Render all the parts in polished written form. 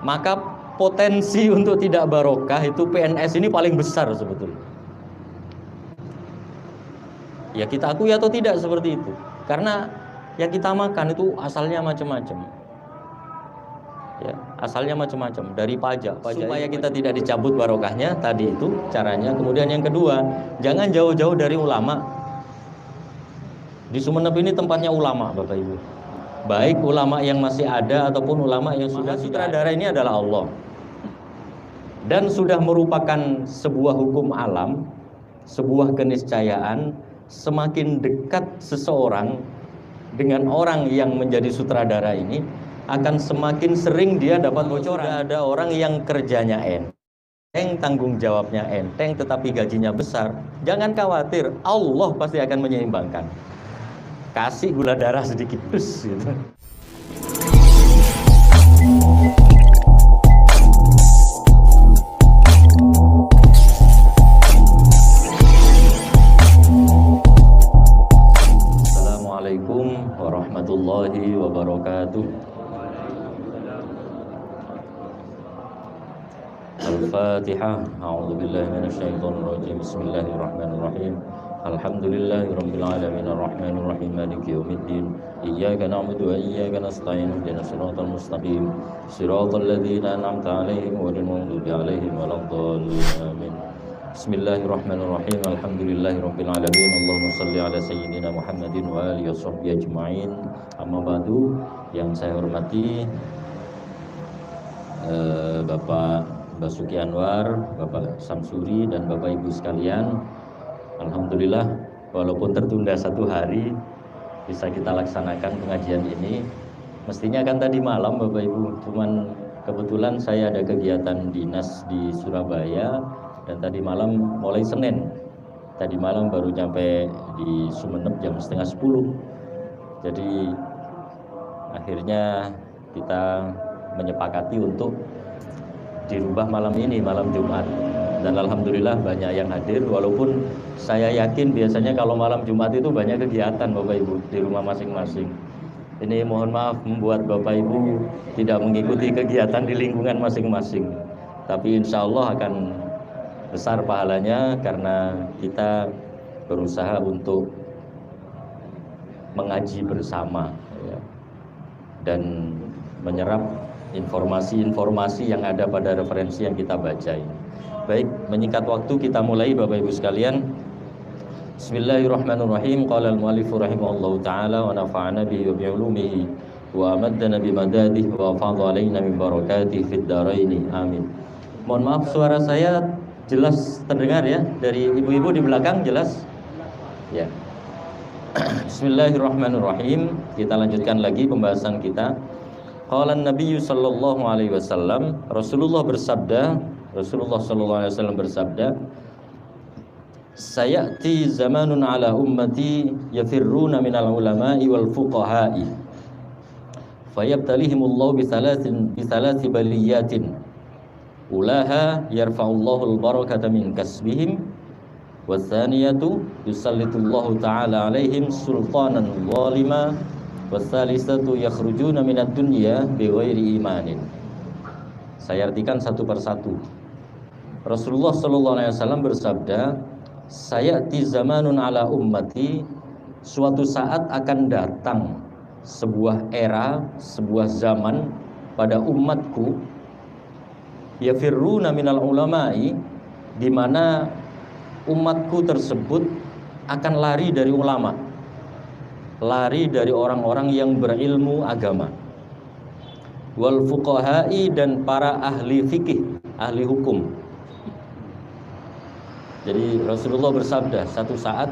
maka potensi untuk tidak barokah itu PNS ini paling besar sebetulnya. Ya kita akui atau tidak seperti itu. Karena yang kita makan itu asalnya macam-macam. Ya, asalnya macam-macam dari pajak supaya kita tidak dicabut barokahnya tadi itu caranya. Kemudian yang kedua, jangan jauh-jauh dari ulama. Di Sumeneb ini tempatnya ulama, Bapak Ibu. Baik ulama yang masih ada ataupun ulama yang sudah sutradara ini adalah Allah. Dan sudah merupakan sebuah hukum alam, sebuah keniscayaan, semakin dekat seseorang dengan orang yang menjadi sutradara ini, akan semakin sering dia dapat bocoran. Ada orang yang kerjanya enteng, tanggung jawabnya enteng, tetapi gajinya besar. Jangan khawatir, Allah pasti akan menyeimbangkan. Kasih gula darah sedikit, gitu. Assalamualaikum warahmatullahi wabarakatuh. Al-Fatihah. A'udzubillahi minasyaitonir rajim. Bismillahirrahmanirrahim. Alhamdulillahirabbil alamin arrahmanir rahim maliki yaumiddin. Iyyaka na'budu wa iyyaka nasta'in. Ihdinas siratal mustaqim. Siratal ladzina an'amta 'alaihim ghairil maghdubi 'alaihim waladdallin. Amin. Bismillahirrahmanirrahim. Alhamdulillahirabbil alamin. Allahumma shalli ala sayyidina Muhammadin wa alihi washabbihi ajmain. Amma ba'du. Yang saya hormati Bapak Basuki Anwar, Bapak Samsuri, dan Bapak Ibu sekalian, alhamdulillah walaupun tertunda 1 hari bisa kita laksanakan pengajian ini. Mestinya kan tadi malam Bapak Ibu, cuman kebetulan saya ada kegiatan dinas di Surabaya dan tadi malam mulai Senin. Tadi malam baru nyampe di Sumeneb jam setengah 10. Jadi akhirnya kita menyepakati untuk dirubah malam ini, malam Jumat. Dan alhamdulillah banyak yang hadir, walaupun saya yakin biasanya kalau malam Jumat itu banyak kegiatan Bapak Ibu di rumah masing-masing. Ini mohon maaf membuat Bapak Ibu tidak mengikuti kegiatan di lingkungan masing-masing. Tapi insya Allah akan besar pahalanya karena kita berusaha untuk mengaji bersama, ya, dan menyerap informasi-informasi yang ada pada referensi yang kita baca ini. Baik, menyingkat waktu kita mulai Bapak Ibu sekalian. Bismillahirrahmanirrahim. Qala al-mu'allif rahimahullahu taala wa nafa'ana bihi wa bi'ulumihi wa amaddana bi madadihi wa fadha alaina min barakatihi fid dharain. Amin. Mohon maaf suara saya jelas terdengar ya dari ibu-ibu di belakang, jelas? Ya. Bismillahirrahmanirrahim. Kita lanjutkan lagi pembahasan kita. Qala an-nabiy sallallahu alaihi wasallam, Rasulullah sallallahu alaihi wasallam bersabda, sayati zamanun ala ummati yafirruna minal ulama'i wal fuqaha'i fayabtalihimullahu bi thalathi baliyatin ulaha yarfa'ullahu al-barakata min kasbihim wathaniyatu yusallitullahu ta'ala alaihim sultanan zalima wassalisatu yakhrujuna minad dunya bighairi imanin. Saya artikan satu persatu. Rasulullah sallallahu alaihi wasallam bersabda, sayati zamanun ala ummati, suatu saat akan datang sebuah era, sebuah zaman pada umatku, yafirruna minal ulama'i, di mana umatku tersebut akan lari dari ulama, lari dari orang-orang yang berilmu agama, wal fuqaha'i, dan para ahli fikih, ahli hukum. Jadi Rasulullah bersabda, satu saat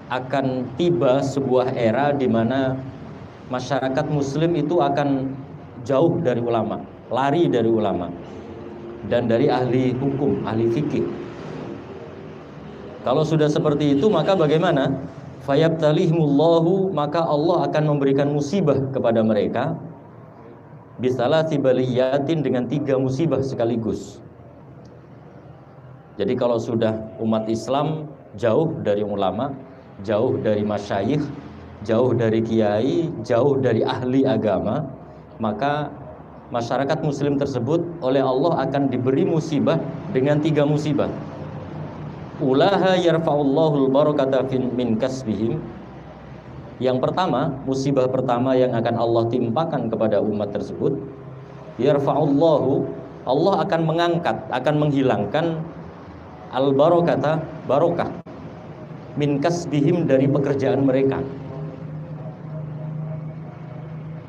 akan tiba sebuah era di mana masyarakat muslim itu akan jauh dari ulama, lari dari ulama dan dari ahli hukum, ahli fikih. Kalau sudah seperti itu, maka bagaimana? Fayabtalihimullahu, maka Allah akan memberikan musibah kepada mereka, bisalati baliyatin, dengan 3 musibah sekaligus. Jadi kalau sudah umat Islam jauh dari ulama, jauh dari masyayikh, jauh dari kiai, jauh dari ahli agama, maka masyarakat muslim tersebut oleh Allah akan diberi musibah dengan 3 musibah. Ulaha yarfa'ullahul barakata min kasbihim. Yang pertama, musibah pertama yang akan Allah timpakan kepada umat tersebut, yarfa'ullahu, Allah akan mengangkat, akan menghilangkan al-barakata, barokah, min kasbihim, dari pekerjaan mereka.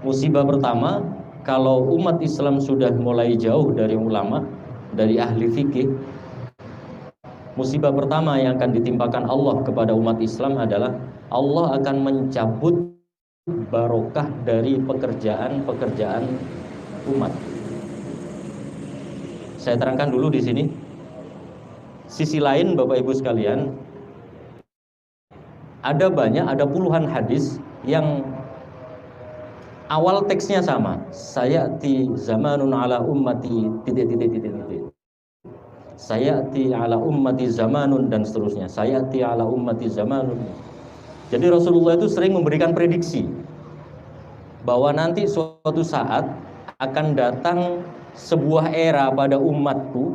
Musibah pertama, kalau umat Islam sudah mulai jauh dari ulama, dari ahli fikih, musibah pertama yang akan ditimpakan Allah kepada umat Islam adalah Allah akan mencabut barokah dari pekerjaan-pekerjaan umat. Saya terangkan dulu di sini. Sisi lain, Bapak Ibu sekalian, ada puluhan hadis yang awal teksnya sama. Sayati zamanun ala ummati titik. Sayati ala ummati zamanun, dan seterusnya. Sayati ala ummati zamanun. Jadi Rasulullah itu sering memberikan prediksi bahwa nanti suatu saat akan datang sebuah era pada umatku,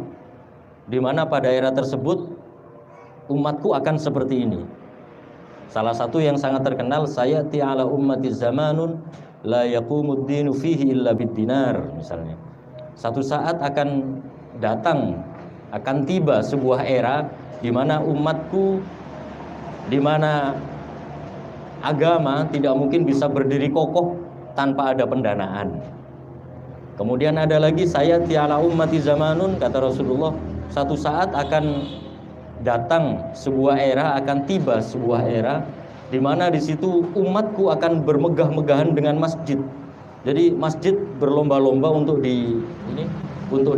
di mana pada era tersebut umatku akan seperti ini. Salah satu yang sangat terkenal, sayati ala ummati zamanun la yaqumud dinu fihi illa bid-dinar, misalnya. Satu saat akan datang, akan tiba sebuah era di mana umatku, di mana agama tidak mungkin bisa berdiri kokoh tanpa ada pendanaan. Kemudian ada lagi, sayati ala ummati zamanun, kata Rasulullah, satu saat akan datang sebuah era, akan tiba sebuah era di mana di situ umatku akan bermegah-megahan dengan masjid. Jadi masjid berlomba-lomba untuk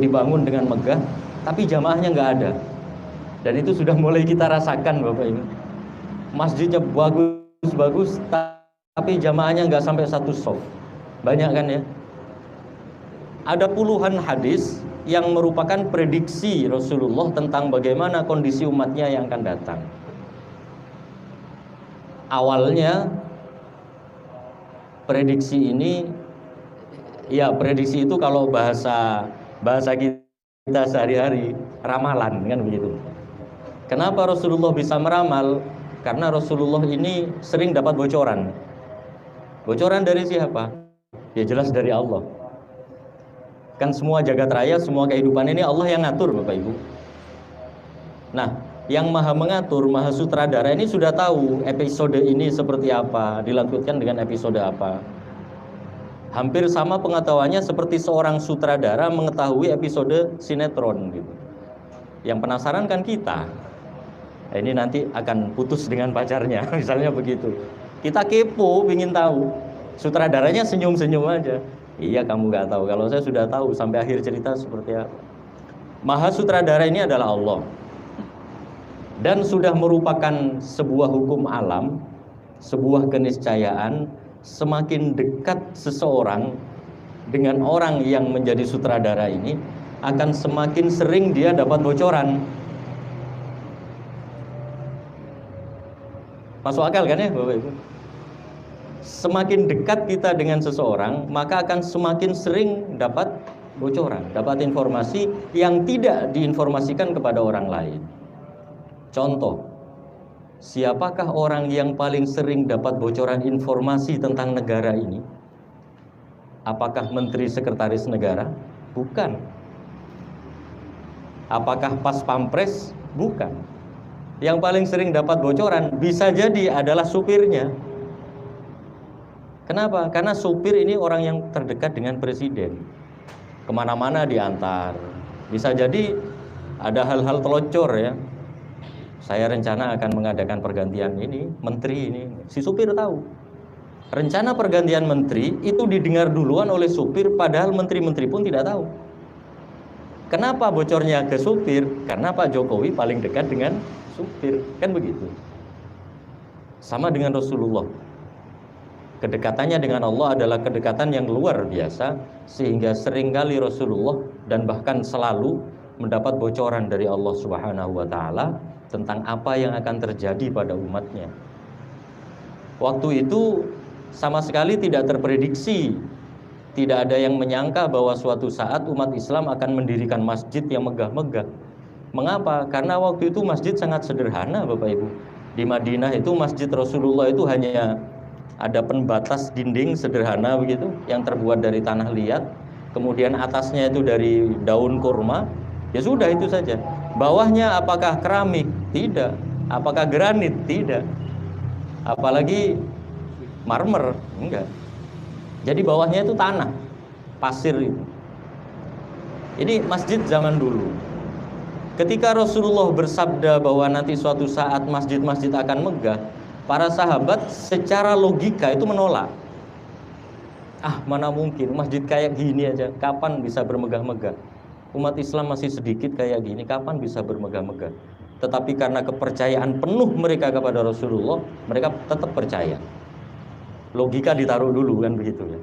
dibangun dengan megah, tapi jamaahnya nggak ada. Dan itu sudah mulai kita rasakan, Bapak Ibu. Masjidnya bagus, tapi jamaahnya nggak sampai 1 shaf. Banyak kan ya? Ada puluhan hadis yang merupakan prediksi Rasulullah tentang bagaimana kondisi umatnya yang akan datang. Awalnya prediksi ini, ya prediksi itu kalau bahasa kita sehari-hari ramalan, kan begitu. Kenapa Rasulullah bisa meramal? Karena Rasulullah ini sering dapat bocoran. Bocoran dari siapa? Ya jelas dari Allah. Kan semua jagat raya, semua kehidupan ini Allah yang ngatur, Bapak Ibu. Nah, yang maha mengatur, maha sutradara ini sudah tahu episode ini seperti apa, dilanjutkan dengan episode apa. Hampir sama pengetahuannya seperti seorang sutradara mengetahui episode sinetron gitu. Yang penasaran kan kita. Ini nanti akan putus dengan pacarnya, misalnya begitu. Kita kepo, ingin tahu. Sutradaranya senyum-senyum aja. Iya, kamu nggak tahu. Kalau saya sudah tahu sampai akhir cerita seperti apa. Maha sutradara ini adalah Allah. Dan sudah merupakan sebuah hukum alam, sebuah keniscayaan, semakin dekat seseorang dengan orang yang menjadi sutradara ini, akan semakin sering dia dapat bocoran. Masuk akal kan ya, Bapak Ibu? Semakin dekat kita dengan seseorang, maka akan semakin sering dapat bocoran, dapat informasi yang tidak diinformasikan kepada orang lain. Contoh, siapakah orang yang paling sering dapat bocoran informasi tentang negara ini? Apakah Menteri Sekretaris Negara? Bukan. Apakah Pas Pampres? Bukan. Yang paling sering dapat bocoran bisa jadi adalah supirnya. Kenapa? Karena supir ini orang yang terdekat dengan presiden. Kemana-mana diantar. Bisa jadi ada hal-hal telocor ya. Saya rencana akan mengadakan pergantian ini, menteri ini. Si supir tahu. Rencana pergantian menteri itu didengar duluan oleh supir, padahal menteri-menteri pun tidak tahu. Kenapa bocornya ke supir? Karena Pak Jokowi paling dekat dengan supir. Kan begitu. Sama dengan Rasulullah. Kedekatannya dengan Allah adalah kedekatan yang luar biasa, sehingga seringkali Rasulullah dan bahkan selalu mendapat bocoran dari Allah Subhanahu wa taala tentang apa yang akan terjadi pada umatnya. Waktu itu sama sekali tidak terprediksi tidak ada yang menyangka bahwa suatu saat umat Islam akan mendirikan masjid yang megah-megah. Mengapa? Karena waktu itu masjid sangat sederhana, Bapak Ibu. Di Madinah itu masjid Rasulullah itu hanya ada pembatas dinding sederhana begitu, yang terbuat dari tanah liat. Kemudian atasnya itu dari daun kurma. Ya sudah, itu saja. Bawahnya apakah keramik? Tidak. Apakah granit? Tidak. Apalagi marmer? Enggak. Jadi bawahnya itu tanah, pasir itu. Ini masjid zaman dulu. Ketika Rasulullah bersabda bahwa nanti suatu saat masjid-masjid akan megah, para sahabat secara logika itu menolak. Mana mungkin masjid kayak gini aja, kapan bisa bermegah-megah? Umat Islam masih sedikit kayak gini, kapan bisa bermegah-megah? Tetapi karena kepercayaan penuh mereka kepada Rasulullah, mereka tetap percaya. Logika ditaruh dulu, kan begitu ya.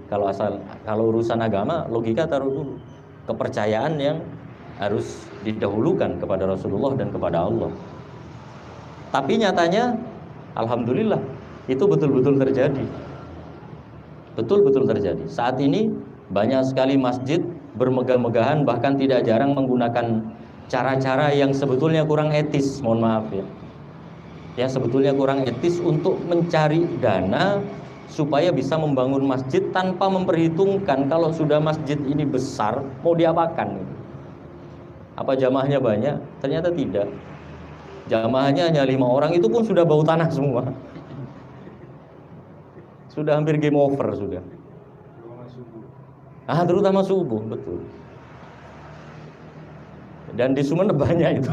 Kalau urusan agama, logika taruh dulu. Kepercayaan yang harus didahulukan kepada Rasulullah dan kepada Allah. Tapi nyatanya, alhamdulillah, itu betul-betul terjadi. Betul-betul terjadi. Saat ini banyak sekali masjid bermegah-megahan, bahkan tidak jarang menggunakan cara-cara yang sebetulnya kurang etis, mohon maaf ya. Yang sebetulnya kurang etis untuk mencari dana supaya bisa membangun masjid tanpa memperhitungkan kalau sudah masjid ini besar mau diapakan. Apa jamaahnya banyak? Ternyata tidak. Jamaahnya hanya 5 orang, itu pun sudah bau tanah semua. Sudah hampir game over sudah. Terutama subuh, betul. Dan di Sumeneb banyak itu.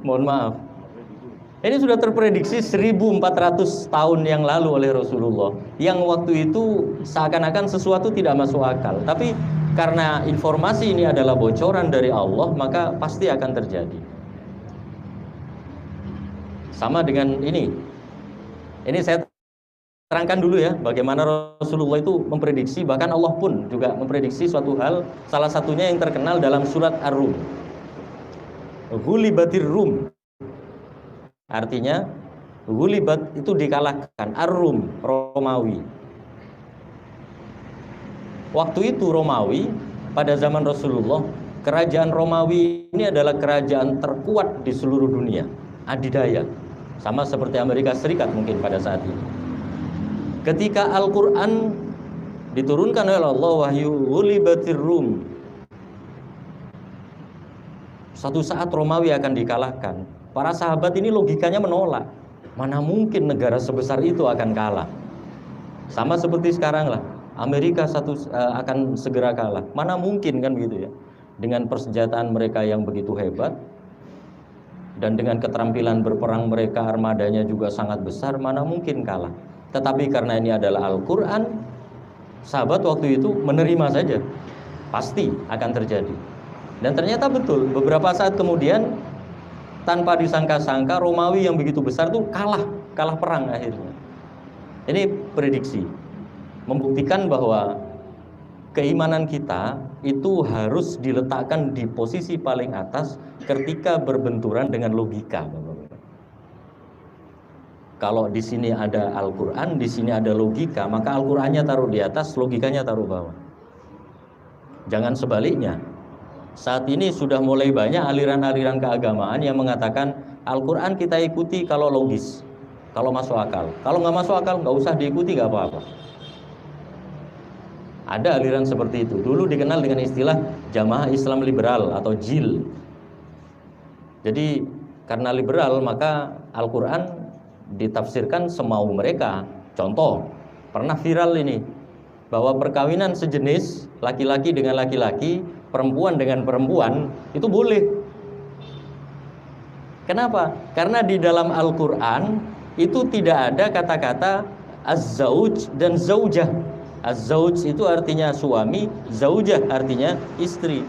Mohon maaf. Ini sudah terprediksi 1400 tahun yang lalu oleh Rasulullah, yang waktu itu seakan-akan sesuatu tidak masuk akal. Tapi karena informasi ini adalah bocoran dari Allah, maka pasti akan terjadi. Sama dengan ini. Ini saya terangkan dulu ya, bagaimana Rasulullah itu memprediksi, bahkan Allah pun juga memprediksi suatu hal. Salah satunya yang terkenal dalam surat Ar-Rum. Ghulibatir Rum. Artinya ghulibat itu dikalahkan. Ar-Rum, Romawi. Waktu itu Romawi, pada zaman Rasulullah, kerajaan Romawi ini adalah kerajaan terkuat di seluruh dunia, adidaya. Sama seperti Amerika Serikat mungkin pada saat ini. Ketika Al-Quran diturunkan oleh Allah, wahyu ghulibatir Rum, satu saat Romawi akan dikalahkan. Para sahabat ini logikanya menolak. Mana mungkin negara sebesar itu akan kalah? Sama seperti sekarang lah, Amerika akan segera kalah. Mana mungkin, kan begitu ya? Dengan persenjataan mereka yang begitu hebat, dan dengan keterampilan berperang mereka, armadanya juga sangat besar, mana mungkin kalah? Tetapi karena ini adalah Al-Quran, sahabat waktu itu menerima saja, pasti akan terjadi. Dan ternyata betul, beberapa saat kemudian, tanpa disangka-sangka, Romawi yang begitu besar itu kalah perang akhirnya. Ini prediksi, membuktikan bahwa keimanan kita itu harus diletakkan di posisi paling atas ketika berbenturan dengan logika. Kalau di sini ada Al-Quran, di sini ada logika, maka Al-Qurannya taruh di atas, logikanya taruh bawah. Jangan sebaliknya. Saat ini sudah mulai banyak aliran-aliran keagamaan yang mengatakan Al-Quran kita ikuti kalau logis, kalau masuk akal. Kalau nggak masuk akal, nggak usah diikuti, nggak apa-apa. Ada aliran seperti itu. Dulu dikenal dengan istilah Jamaah Islam Liberal atau JIL. Jadi karena liberal, maka Al-Quran ditafsirkan semau mereka. Contoh, pernah viral ini, bahwa perkawinan sejenis, laki-laki dengan laki-laki, perempuan dengan perempuan, itu boleh. Kenapa? Karena di dalam Al-Quran itu tidak ada kata-kata az-zauj dan zaujah. Az-zauj itu artinya suami, zaujah artinya istri.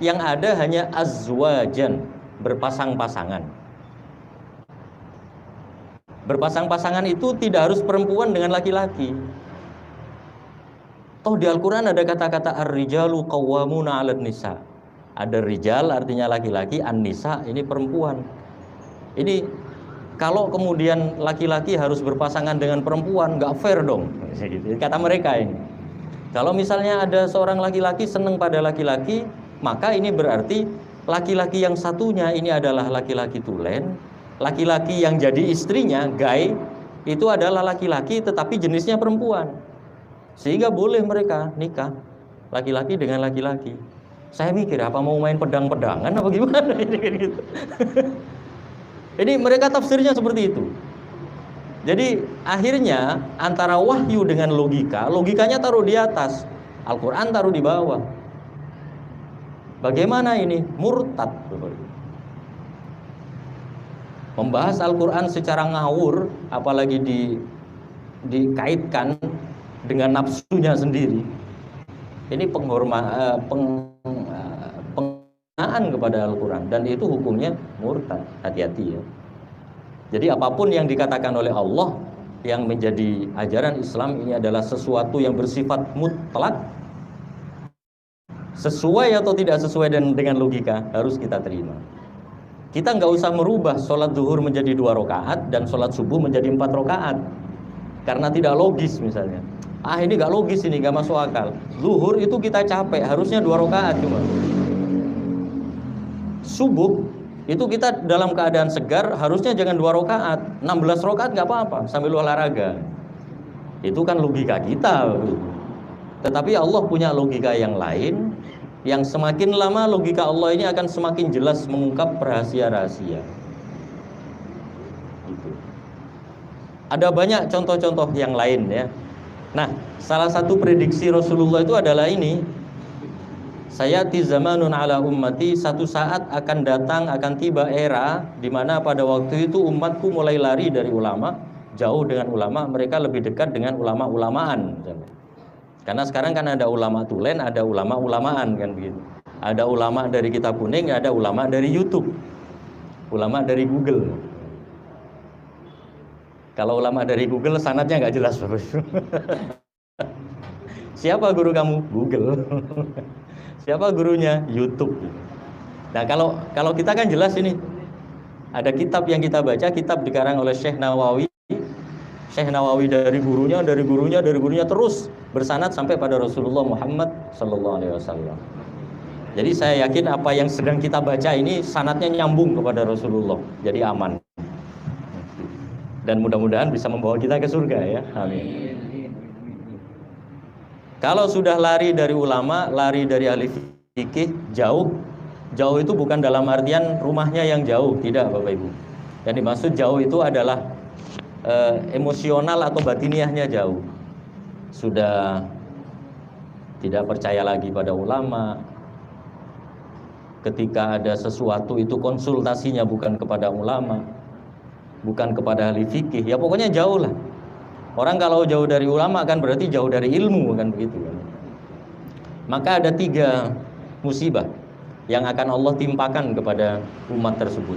Yang ada hanya azwajan, berpasang-pasangan. Berpasang-pasangan itu tidak harus perempuan dengan laki-laki. Toh di Al-Quran ada kata-kata ar-rijalu qawwamuna 'alan nisa. Ada rijal artinya laki-laki, an-nisa ini perempuan. Ini kalau kemudian laki-laki harus berpasangan dengan perempuan, nggak fair dong, kata mereka ini. Kalau misalnya ada seorang laki-laki senang pada laki-laki, maka ini berarti laki-laki yang satunya ini adalah laki-laki tulen, laki-laki yang jadi istrinya, gay, itu adalah laki-laki tetapi jenisnya perempuan. Sehingga boleh mereka nikah laki-laki dengan laki-laki. Saya mikir apa mau main pedang-pedangan apa gimana ini gitu. Ini mereka tafsirnya seperti itu. Jadi akhirnya antara wahyu dengan logika, logikanya taruh di atas, Al-Quran taruh di bawah. Bagaimana ini? Murtad. Membahas Al-Quran secara ngawur, apalagi dikaitkan dengan nafsunya sendiri. Ini penghinaan kepada Al-Quran, dan itu hukumnya murtad. Hati-hati ya. Jadi apapun yang dikatakan oleh Allah yang menjadi ajaran Islam ini adalah sesuatu yang bersifat mutlak, sesuai atau tidak sesuai dengan logika harus kita terima. Kita nggak usah merubah sholat zuhur menjadi 2 rakaat dan sholat subuh menjadi 4 rakaat karena tidak logis misalnya. Ini nggak logis, ini nggak masuk akal. Zuhur itu kita capek, harusnya 2 rakaat cuma. Subuh itu kita dalam keadaan segar, harusnya jangan 2 rakaat, 16 rakaat nggak apa-apa sambil olahraga. Itu kan logika kita. Tetapi Allah punya logika yang lain, yang semakin lama logika Allah ini akan semakin jelas mengungkap rahasia-rahasia. Gitu. Ada banyak contoh-contoh yang lain ya. Nah, salah satu prediksi Rasulullah itu adalah ini. Sayati zamanun ala ummati, satu saat akan datang, akan tiba era di mana pada waktu itu umatku mulai lari dari ulama, jauh dengan ulama, mereka lebih dekat dengan ulama-ulamaan. Karena sekarang kan ada ulama tulen, ada ulama-ulamaan kan begitu. Ada ulama dari kitab kuning, ada ulama dari YouTube, ulama dari Google. Kalau ulama dari Google sanadnya nggak jelas. Siapa guru kamu? Google. Siapa gurunya? YouTube. Nah kalau kita kan jelas ini. Ada kitab yang kita baca, kitab dikarang oleh Syekh Nawawi. Syekh Nawawi dari gurunya terus bersanad sampai pada Rasulullah Muhammad SAW. Jadi saya yakin apa yang sedang kita baca ini sanadnya nyambung kepada Rasulullah. Jadi aman. Dan mudah-mudahan bisa membawa kita ke surga ya. Amin. Kalau sudah lari dari ulama, lari dari ahli fikih, jauh itu bukan dalam artian rumahnya yang jauh, tidak Bapak Ibu. Yang dimaksud jauh itu adalah emosional atau batiniahnya jauh. Sudah tidak percaya lagi pada ulama. Ketika ada sesuatu itu konsultasinya bukan kepada ulama, bukan kepada ahli fikih, ya pokoknya jauh lah. Orang kalau jauh dari ulama kan berarti jauh dari ilmu kan begitu kan. Maka ada 3 musibah yang akan Allah timpakan kepada umat tersebut.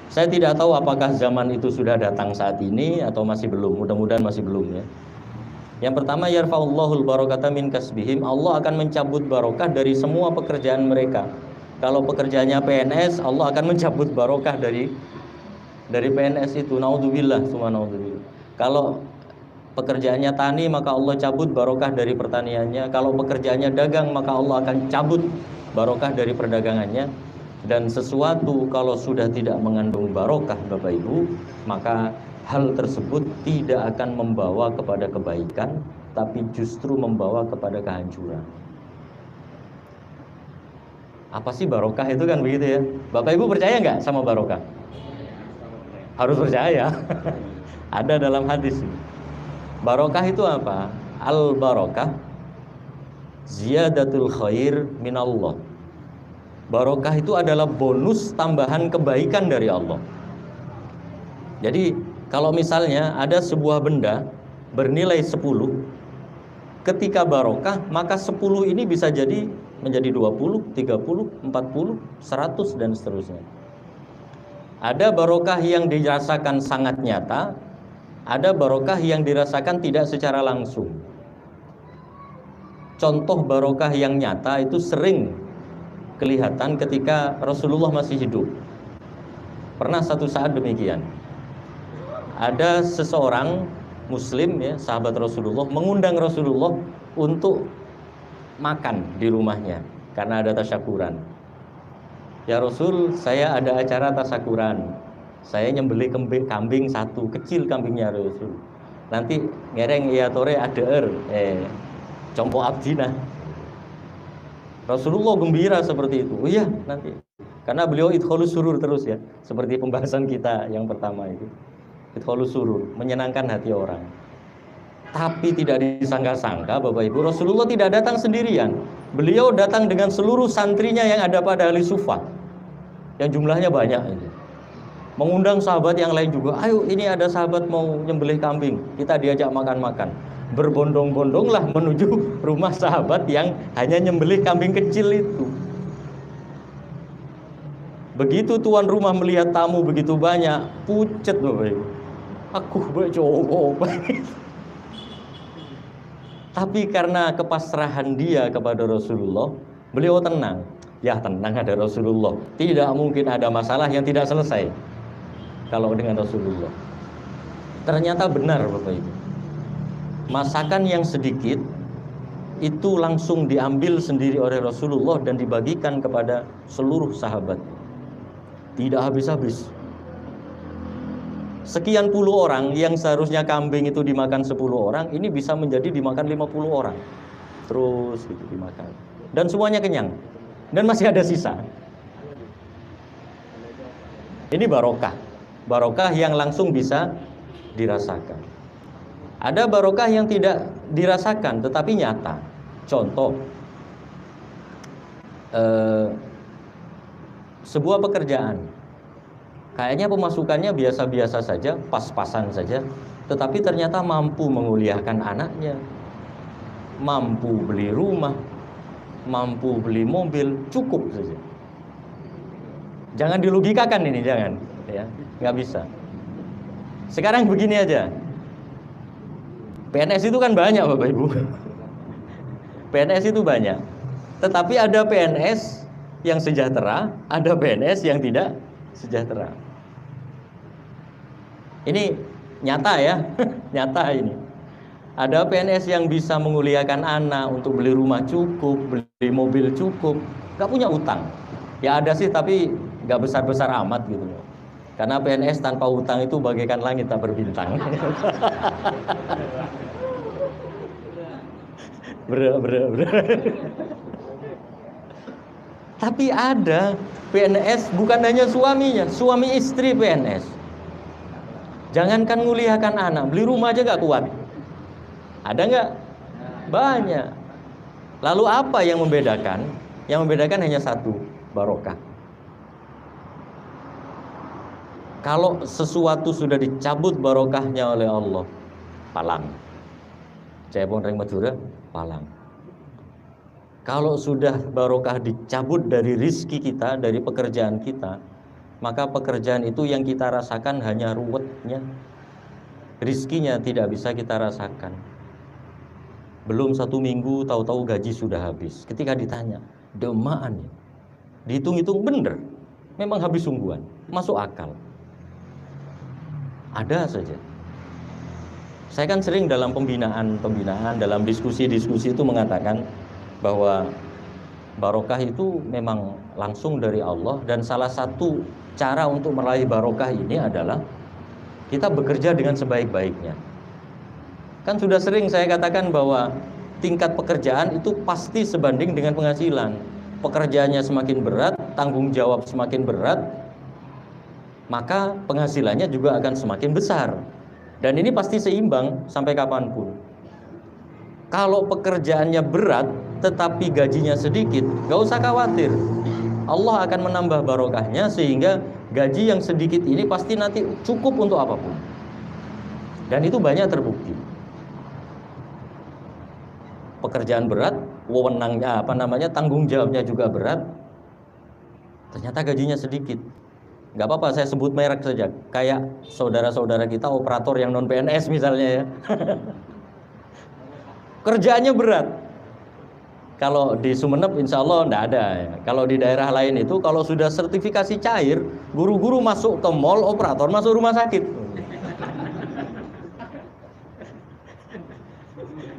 Saya tidak tahu apakah zaman itu sudah datang saat ini atau masih belum. Mudah-mudahan masih belum ya. Yang pertama, yarfa'ullahul barakata min kasbihim, Allah akan mencabut barokah dari semua pekerjaan mereka. Kalau pekerjaannya PNS, Allah akan mencabut barokah dari PNS itu. Naudzubillah, summa naudzubillah. Kalau pekerjaannya tani, maka Allah cabut barokah dari pertaniannya. Kalau pekerjaannya dagang, maka Allah akan cabut barokah dari perdagangannya. Dan sesuatu kalau sudah tidak mengandung barokah Bapak Ibu, maka hal tersebut tidak akan membawa kepada kebaikan, tapi justru membawa kepada kehancuran. Apa sih barokah itu kan begitu ya. Bapak Ibu percaya nggak sama barokah? Harus percaya. Ada dalam hadis. Barokah itu apa? Al-barokah ziyadatul khair minallah. Barokah itu adalah bonus tambahan kebaikan dari Allah. Jadi kalau misalnya ada sebuah benda bernilai 10, ketika barokah maka 10 ini bisa jadi menjadi 20, 30, 40, 100 dan seterusnya. Ada barokah yang dirasakan sangat nyata, ada barokah yang dirasakan tidak secara langsung. Contoh barokah yang nyata itu sering kelihatan ketika Rasulullah masih hidup. Pernah satu saat demikian. Ada seseorang muslim ya, sahabat Rasulullah, mengundang Rasulullah untuk makan di rumahnya karena ada tasyakuran. Ya Rasul, saya ada acara tasyakuran. Saya nyembelih kambing satu, kecil kambingnya Rasul. Nanti ngereng ya tore adeer, compo abdina. Rasulullah gembira seperti itu. Oh iya, nanti. Karena beliau idkhalus surur terus ya, seperti pembahasan kita yang pertama itu. Idkhalus surur, menyenangkan hati orang. Tapi tidak disangka-sangka Bapak Ibu, Rasulullah tidak datang sendirian. Beliau datang dengan seluruh santrinya yang ada pada ahli sufah, yang jumlahnya banyak ini. Mengundang sahabat yang lain juga. Ayo, ini ada sahabat mau nyembelih kambing, kita diajak makan-makan. Berbondong-bondonglah menuju rumah sahabat yang hanya nyembelih kambing kecil itu. Begitu tuan rumah melihat tamu begitu banyak, pucet Bapak Ibu. Aku coba. Tapi karena kepasrahan dia kepada Rasulullah, beliau tenang. Ya tenang, ada Rasulullah. Tidak mungkin ada masalah yang tidak selesai kalau dengan Rasulullah. Ternyata benar Bapak Ibu. Masakan yang sedikit itu langsung diambil sendiri oleh Rasulullah dan dibagikan kepada seluruh sahabat. Tidak habis-habis. Sekian puluh orang yang seharusnya kambing itu dimakan 10 orang, ini bisa menjadi dimakan 50 orang. Terus gitu dimakan. Dan semuanya kenyang. Dan masih ada sisa. Ini barokah. Barokah yang langsung bisa dirasakan. Ada barokah yang tidak dirasakan tetapi nyata. Contoh, sebuah pekerjaan, kayaknya pemasukannya biasa-biasa saja, pas-pasan saja, tetapi ternyata mampu menguliahkan anaknya, mampu beli rumah, mampu beli mobil, cukup saja. Jangan dilogikakan ini, jangan, ya, nggak bisa. Sekarang begini aja, PNS itu kan banyak Bapak Ibu, PNS itu banyak, tetapi ada PNS yang sejahtera, ada PNS yang tidak sejahtera. Ini nyata ya, nyata ini. Ada PNS yang bisa menguliakan anak untuk beli rumah cukup, beli mobil cukup, nggak punya utang. Ya ada sih, tapi nggak besar-besar amat gitu. Karena PNS tanpa utang itu bagaikan langit tak berbintang. Tapi ada PNS bukan hanya suaminya, suami istri PNS. Jangankan nguliakan anak, beli rumah aja gak kuat. Ada nggak? Banyak. Lalu apa yang membedakan? Yang membedakan hanya satu, barokah. Kalau sesuatu sudah dicabut barokahnya oleh Allah, palang. Cepon ring Madura, palang. Kalau sudah barokah dicabut dari rizki kita, dari pekerjaan kita, maka pekerjaan itu yang kita rasakan hanya ruwetnya. Rizkinya tidak bisa kita rasakan. Belum 1 minggu, tahu-tahu gaji sudah habis. Ketika ditanya, demaan ya? Dihitung-hitung bener, memang habis sungguhan, masuk akal. Ada saja. Saya kan sering dalam pembinaan, dalam diskusi-diskusi itu mengatakan bahwa barokah itu memang langsung dari Allah, dan salah satu cara untuk meraih barokah ini adalah kita bekerja dengan sebaik-baiknya. Kan sudah sering saya katakan bahwa tingkat pekerjaan itu pasti sebanding dengan penghasilan. Pekerjaannya semakin berat, tanggung jawab semakin berat, maka penghasilannya juga akan semakin besar. Dan ini pasti seimbang sampai kapanpun. Kalau pekerjaannya berat tetapi gajinya sedikit, gak usah khawatir. Allah akan menambah barokahnya sehingga gaji yang sedikit ini pasti nanti cukup untuk apapun. Dan itu banyak terbukti. Pekerjaan berat, wewenangnya tanggung jawabnya juga berat, ternyata gajinya sedikit. Gak apa-apa saya sebut merek saja, kayak saudara-saudara kita operator yang non PNS misalnya ya. Kerjaannya berat. Kalau di Sumeneb insya Allah enggak ada ya. Kalau di daerah lain itu kalau sudah sertifikasi cair, guru-guru masuk ke mall, operator masuk rumah sakit.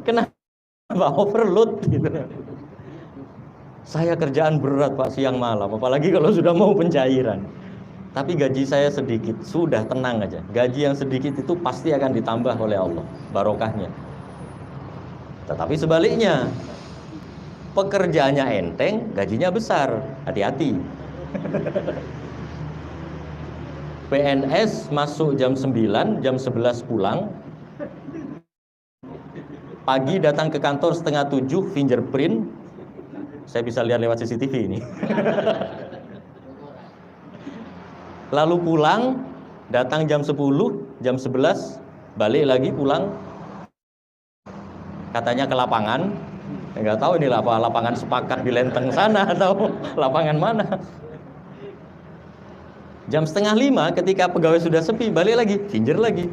Kenapa overload gitu. Saya kerjaan berat Pak siang malam, apalagi kalau sudah mau pencairan. Tapi gaji saya sedikit, sudah tenang aja. Gaji yang sedikit itu pasti akan ditambah oleh Allah, barokahnya. Tetapi sebaliknya, pekerjaannya enteng, gajinya besar, hati-hati. PNS masuk jam 9, jam 11 pulang. Pagi datang ke kantor setengah 7, fingerprint. Saya bisa lihat lewat CCTV ini. Lalu pulang, datang jam 10, jam 11, balik lagi pulang. Katanya ke lapangan. Enggak tahu ini lapangan sepakat di Lenteng sana atau lapangan mana. Jam setengah 5 ketika pegawai sudah sepi, balik lagi, finger lagi.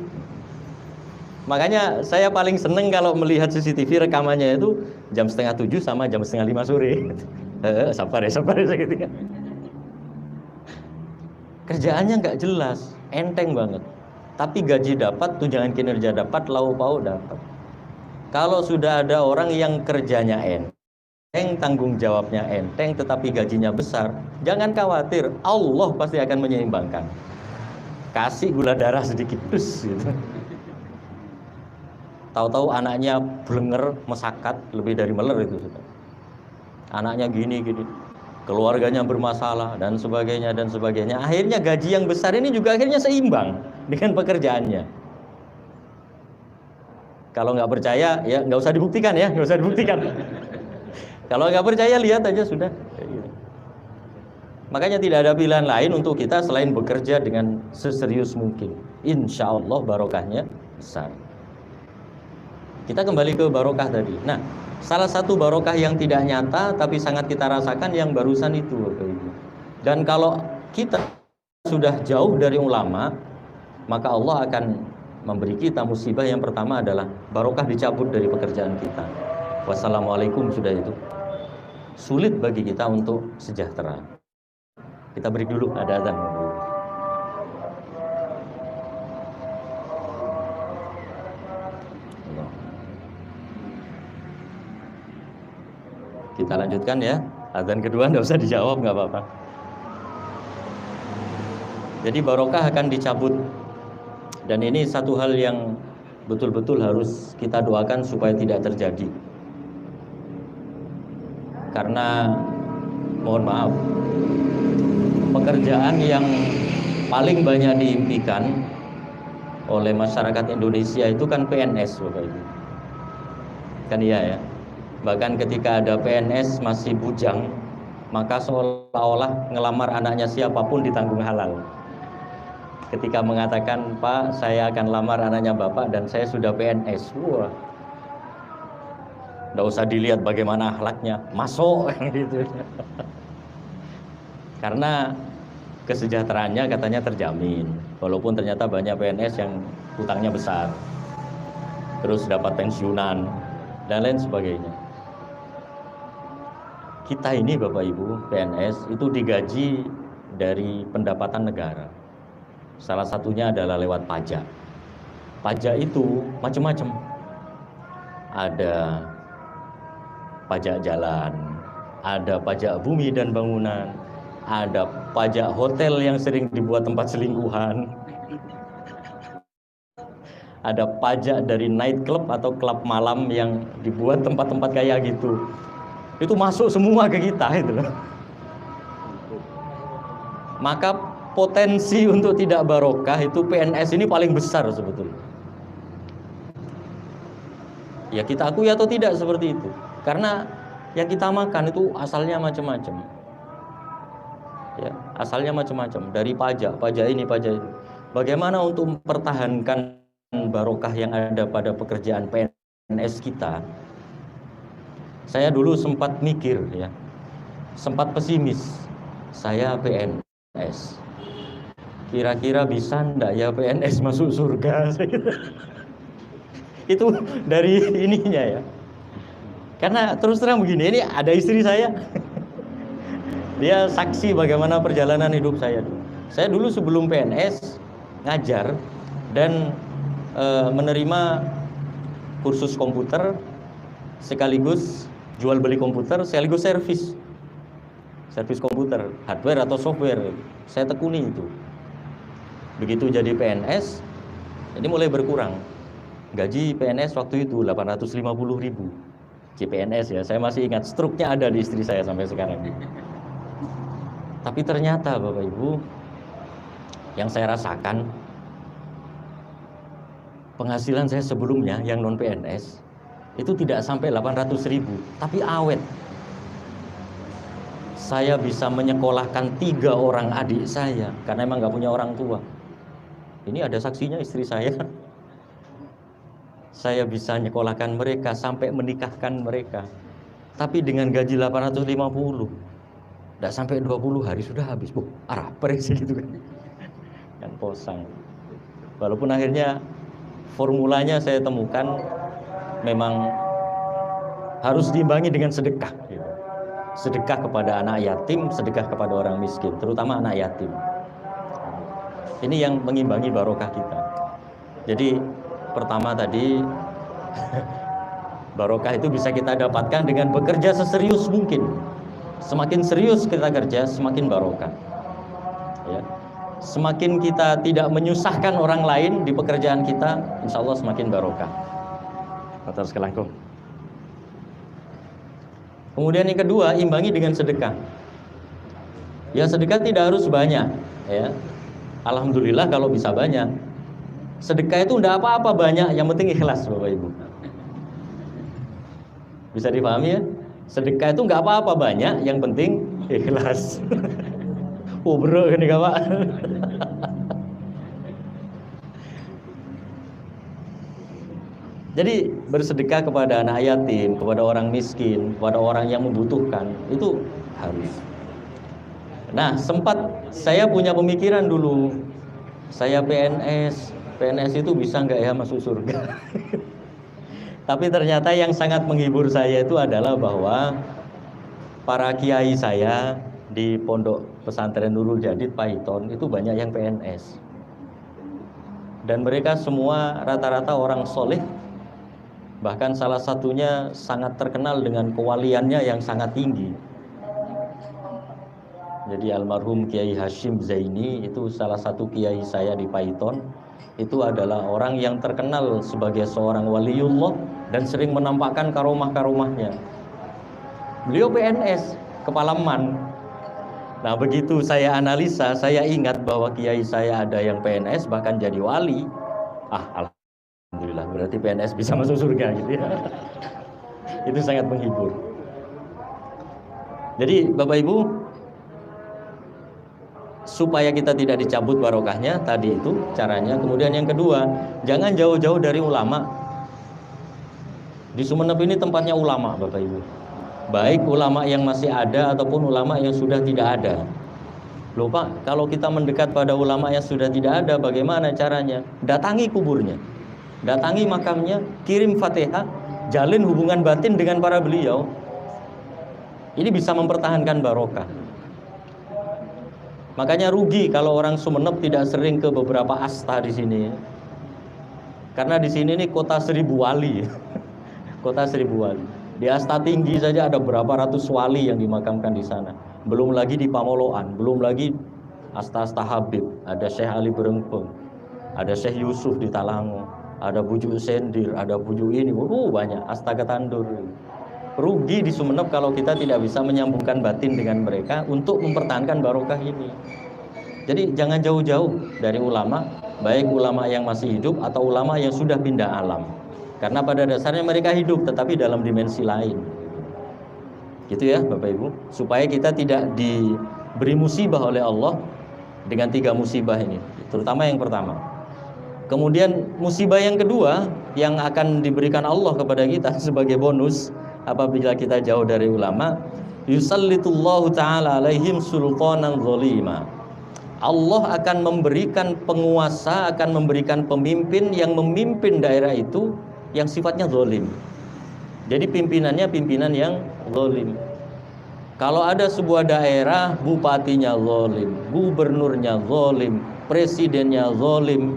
Makanya saya paling seneng kalau melihat CCTV rekamannya itu jam setengah 7 sama jam setengah 5 sore. Sabar ya seketika. Kerjaannya nggak jelas, enteng banget. Tapi gaji dapat, tunjangan kinerja dapat, lauk pauk dapat. Kalau sudah ada orang yang kerjanya enteng, tanggung jawabnya enteng, tetapi gajinya besar, jangan khawatir, Allah pasti akan menyeimbangkan. Kasih gula darah sedikit, gitu. Tahu-tahu anaknya blenger, mesakat, lebih dari meler itu sudah. Anaknya gini, keluarganya bermasalah dan sebagainya dan sebagainya. Akhirnya gaji yang besar ini juga akhirnya seimbang dengan pekerjaannya. Kalau nggak percaya, ya nggak usah dibuktikan ya, nggak usah dibuktikan. Kalau nggak percaya, lihat aja sudah. Makanya tidak ada pilihan lain untuk kita selain bekerja dengan seserius mungkin. Insya Allah barokahnya besar. Kita kembali ke barokah tadi. Nah, salah satu barokah yang tidak nyata tapi sangat kita rasakan yang barusan itu. Dan kalau kita sudah jauh dari ulama, maka Allah akan memberi kita musibah. Yang pertama adalah barokah dicabut dari pekerjaan kita. Wassalamualaikum, sudah itu. Sulit bagi kita untuk sejahtera. Kita break dulu, ada azan. Kita lanjutkan ya. Azan kedua nggak usah dijawab, nggak apa-apa. Jadi barokah akan dicabut. Dan ini satu hal yang betul-betul harus kita doakan supaya tidak terjadi. Karena mohon maaf, pekerjaan yang paling banyak diimpikan oleh masyarakat Indonesia itu kan PNS, Bapak Ibu. Kan iya ya. Bahkan ketika ada PNS masih bujang, maka seolah-olah ngelamar anaknya siapapun ditanggung halal. Ketika mengatakan, Pak, saya akan lamar anaknya Bapak dan saya sudah PNS. Wah, nggak usah dilihat bagaimana akhlaknya, masuk gitu. Karena kesejahteraannya katanya terjamin. Walaupun ternyata banyak PNS yang utangnya besar, terus dapat pensiunan dan lain sebagainya. Kita ini Bapak Ibu PNS itu digaji dari pendapatan negara. Salah satunya adalah lewat pajak. Pajak itu macam-macam. Ada pajak jalan, ada pajak bumi dan bangunan, ada pajak hotel yang sering dibuat tempat selingkuhan, ada pajak dari night club atau klub malam yang dibuat tempat-tempat kayak gitu. Itu masuk semua ke kita itu. Maka potensi untuk tidak barokah itu PNS ini paling besar sebetulnya. Ya kita akui atau tidak seperti itu. Karena yang kita makan itu asalnya macam-macam. Ya, asalnya macam-macam, dari pajak ini, pajak itu. Bagaimana untuk mempertahankan barokah yang ada pada pekerjaan PNS kita? Saya dulu sempat mikir ya. Sempat pesimis. Saya PNS. Kira-kira bisa enggak ya PNS masuk surga? Itu dari ininya ya. Karena terus terang begini, ini ada istri saya. Dia saksi bagaimana perjalanan hidup saya. Saya dulu sebelum PNS ngajar dan menerima kursus komputer sekaligus jual beli komputer sekaligus servis. servis komputer, hardware atau software. Saya tekuni itu. Begitu jadi PNS, ini mulai berkurang. Gaji PNS waktu itu 850.000 CPNS ya. Saya masih ingat, struknya ada di istri saya sampai sekarang. Tapi ternyata Bapak Ibu, yang saya rasakan, penghasilan saya sebelumnya yang non PNS itu tidak sampai 800.000, tapi awet. Saya bisa menyekolahkan 3 orang adik saya karena emang nggak punya orang tua. Ini ada saksinya, istri saya. Saya bisa nyekolahkan mereka sampai menikahkan mereka. Tapi dengan gaji 850, tidak sampai 20 hari sudah habis. Arah perisi gitu kan posang. Walaupun akhirnya formulanya saya temukan memang harus diimbangi dengan sedekah gitu. Sedekah kepada anak yatim, sedekah kepada orang miskin, terutama anak yatim. Ini yang mengimbangi barokah kita. Jadi pertama tadi barokah itu bisa kita dapatkan dengan bekerja seserius mungkin. Semakin serius kita kerja, semakin barokah ya. Semakin kita tidak menyusahkan orang lain di pekerjaan kita, insya Allah semakin barokah. Terus kelangkung. Kemudian yang kedua, imbangi dengan sedekah. Ya, sedekah tidak harus banyak ya. Alhamdulillah kalau bisa banyak. Sedekah itu tidak apa-apa banyak, yang penting ikhlas Bapak Ibu. Bisa dipahami ya? Sedekah itu nggak apa-apa banyak, yang penting ikhlas. Bro ini Pak. Jadi bersedekah kepada anak yatim, kepada orang miskin, kepada orang yang membutuhkan, itu harus. Nah, sempat saya punya pemikiran dulu, saya PNS itu bisa nggak ya masuk surga? Tapi ternyata yang sangat menghibur saya itu adalah bahwa para kiai saya di Pondok Pesantren Nurul Jadid Paiton itu banyak yang PNS. Dan mereka semua rata-rata orang soleh. Bahkan salah satunya sangat terkenal dengan kewaliannya yang sangat tinggi. Jadi almarhum Kiai Hashim Zaini itu salah satu kiai saya di Paiton. Itu adalah orang yang terkenal sebagai seorang waliullah dan sering menampakkan karomah-karomahnya. Beliau PNS, kepala MAN. Nah, begitu saya analisa, saya ingat bahwa kiai saya ada yang PNS bahkan jadi wali. Alhamdulillah, berarti PNS bisa masuk surga gitu ya. Itu sangat menghibur. Jadi Bapak Ibu, supaya kita tidak dicabut barokahnya, tadi itu caranya. Kemudian yang kedua, jangan jauh-jauh dari ulama. Di Sumeneb ini tempatnya ulama Bapak Ibu. Baik ulama yang masih ada ataupun ulama yang sudah tidak ada. Loh Pak, kalau kita mendekat pada ulama yang sudah tidak ada, bagaimana caranya? Datangi kuburnya, datangi makamnya, kirim Fatihah, jalin hubungan batin dengan para beliau. Ini bisa mempertahankan barokah. Makanya rugi kalau orang Sumeneb tidak sering ke beberapa asta di sini. Karena di sini nih kota 1000 wali. Kota 1000 wali. Di Asta Tinggi saja ada berapa ratus wali yang dimakamkan di sana. Belum lagi di Pamoloan, belum lagi Asta-Asta Habib, ada Syekh Ali Berengpeng, ada Syekh Yusuf di Talango, ada Bujuk Sendir, ada Bujuk ini, banyak Asta Ketandur. Rugi di Sumeneb kalau kita tidak bisa menyambungkan batin dengan mereka untuk mempertahankan barokah ini. Jadi jangan jauh-jauh dari ulama, baik ulama yang masih hidup atau ulama yang sudah pindah alam. Karena pada dasarnya mereka hidup tetapi dalam dimensi lain. Gitu ya Bapak Ibu, supaya kita tidak diberi musibah oleh Allah dengan 3 musibah ini, terutama yang pertama. Kemudian musibah yang kedua yang akan diberikan Allah kepada kita sebagai bonus apabila kita jauh dari ulama, yusallitullahu ta'ala alaihim sultanan zalima. Allah akan memberikan penguasa, akan memberikan pemimpin yang memimpin daerah itu yang sifatnya zalim. Jadi pimpinannya pimpinan yang zalim. Kalau ada sebuah daerah, bupatinya zalim, gubernurnya zalim, presidennya zalim,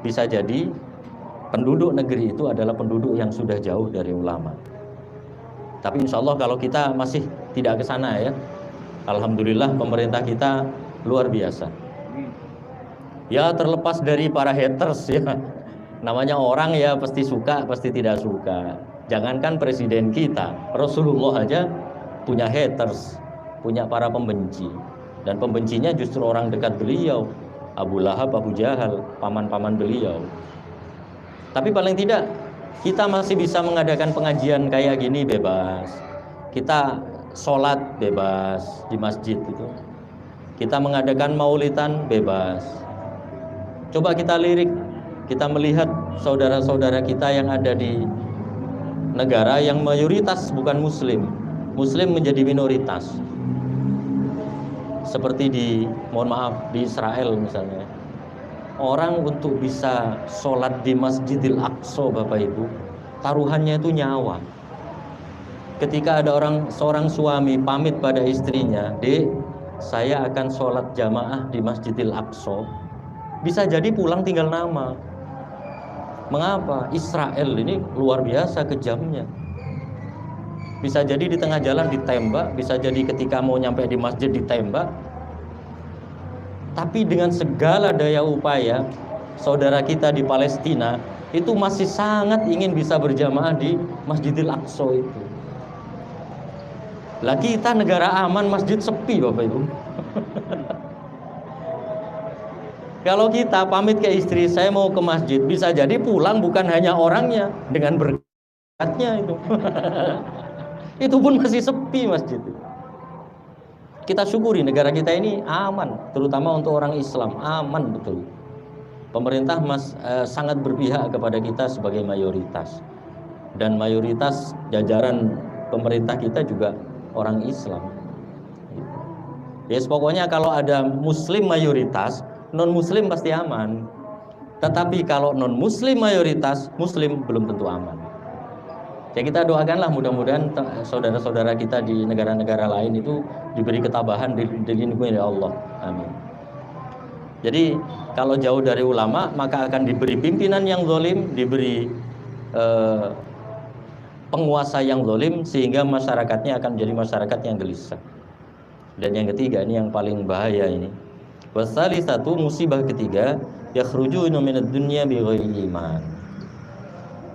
bisa jadi penduduk negeri itu adalah penduduk yang sudah jauh dari ulama. Tapi insya Allah kalau kita masih tidak ke sana ya, Alhamdulillah pemerintah kita luar biasa. Ya terlepas dari para haters ya. Namanya orang ya pasti suka, pasti tidak suka. Jangankan presiden kita, Rasulullah aja punya haters, punya para pembenci. Dan pembencinya justru orang dekat beliau, Abu Lahab, Abu Jahal, paman-paman beliau. Tapi paling tidak kita masih bisa mengadakan pengajian kayak gini bebas. Kita sholat bebas di masjid itu. Kita mengadakan maulidan bebas. Coba kita lirik, kita melihat saudara-saudara kita yang ada di negara yang mayoritas bukan muslim. Muslim menjadi minoritas. Seperti di Israel misalnya. Orang untuk bisa sholat di Masjidil Aqsa, Bapak Ibu, taruhannya itu nyawa. Ketika ada seorang suami pamit pada istrinya, "Dek, saya akan sholat jamaah di Masjidil Aqsa," bisa jadi pulang tinggal nama. Mengapa? Israel ini luar biasa kejamnya. Bisa jadi di tengah jalan ditembak, bisa jadi ketika mau nyampe di masjid ditembak. Tapi dengan segala daya upaya, saudara kita di Palestina itu masih sangat ingin bisa berjamaah di Masjidil Aqsa itu. Lah kita negara aman, masjid sepi, Bapak Ibu. Kalau kita pamit ke istri, saya mau ke masjid, bisa jadi pulang bukan hanya orangnya, dengan berkatnya itu. Itu pun masih sepi masjid. Kita syukuri negara kita ini aman, terutama untuk orang Islam, aman betul. Pemerintah sangat berpihak kepada kita sebagai mayoritas. Dan mayoritas jajaran pemerintah kita juga orang Islam. Yes, pokoknya kalau ada muslim mayoritas, non muslim pasti aman. Tetapi kalau non muslim mayoritas, muslim belum tentu aman. Ya kita doakanlah mudah-mudahan saudara-saudara kita di negara-negara lain itu diberi ketabahan, dilindungi oleh Allah. Amin. Jadi kalau jauh dari ulama maka akan diberi pimpinan yang zalim, diberi penguasa yang zalim, sehingga masyarakatnya akan menjadi masyarakat yang gelisah. Dan yang ketiga, ini yang paling bahaya ini. Wasalisatu, musibah ketiga, yakhrujuna minad dunya bighairi iman.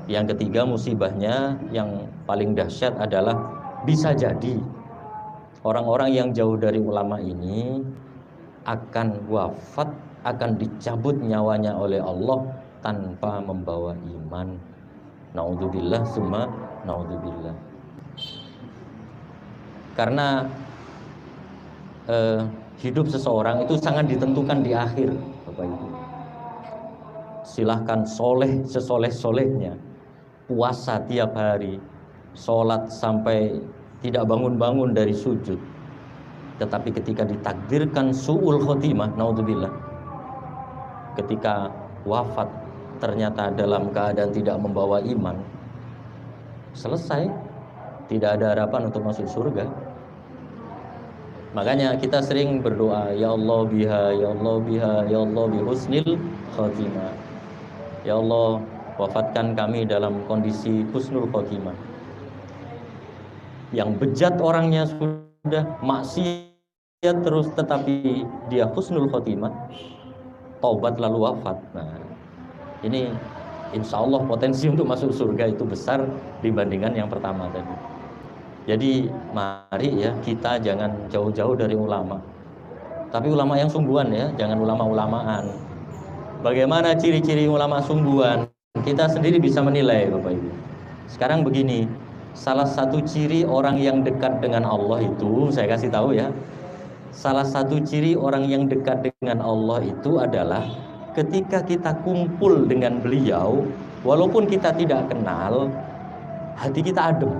Yang ketiga musibahnya yang paling dahsyat adalah bisa jadi orang-orang yang jauh dari ulama ini akan wafat, akan dicabut nyawanya oleh Allah tanpa membawa iman. Naudzubillah summa naudzubillah. Karena hidup seseorang itu sangat ditentukan di akhir, Bapak Ibu. Silahkan soleh sesoleh-solehnya, puasa tiap hari, sholat sampai tidak bangun-bangun dari sujud, tetapi ketika ditakdirkan su'ul khotimah, naudzubillah, ketika wafat ternyata dalam keadaan tidak membawa iman, selesai, tidak ada harapan untuk masuk surga. Makanya kita sering berdoa, ya Allah biha, ya Allah biha, ya Allah bihusnil khotimah. Ya Allah, wafatkan kami dalam kondisi husnul khotimah. Yang bejat orangnya sudah maksiat terus, tetapi dia husnul khotimah, taubat lalu wafat. Nah, ini insya Allah potensi untuk masuk surga itu besar dibandingkan yang pertama tadi. Jadi mari ya, kita jangan jauh-jauh dari ulama, tapi ulama yang sungguhan ya, jangan ulama-ulamaan. Bagaimana ciri-ciri ulama sungguhan? Kita sendiri bisa menilai, Bapak Ibu. Sekarang begini, salah satu ciri orang yang dekat dengan Allah itu, saya kasih tahu ya, salah satu ciri orang yang dekat dengan Allah itu adalah ketika kita kumpul dengan beliau, walaupun kita tidak kenal, hati kita adem.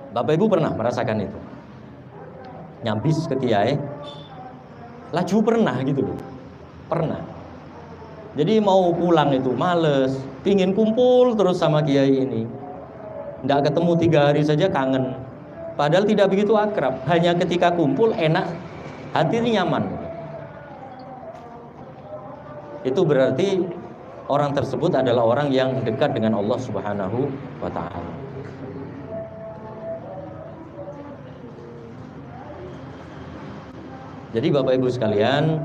Bapak Ibu pernah merasakan itu? Nyambis ke kiai, laju pernah gitu loh, pernah. Jadi mau pulang itu males, pingin kumpul terus sama kiai ini. Nggak ketemu 3 hari saja kangen. Padahal tidak begitu akrab, hanya ketika kumpul enak, hati nyaman. Itu berarti orang tersebut adalah orang yang dekat dengan Allah Subhanahu wa Ta'ala. Jadi Bapak Ibu sekalian,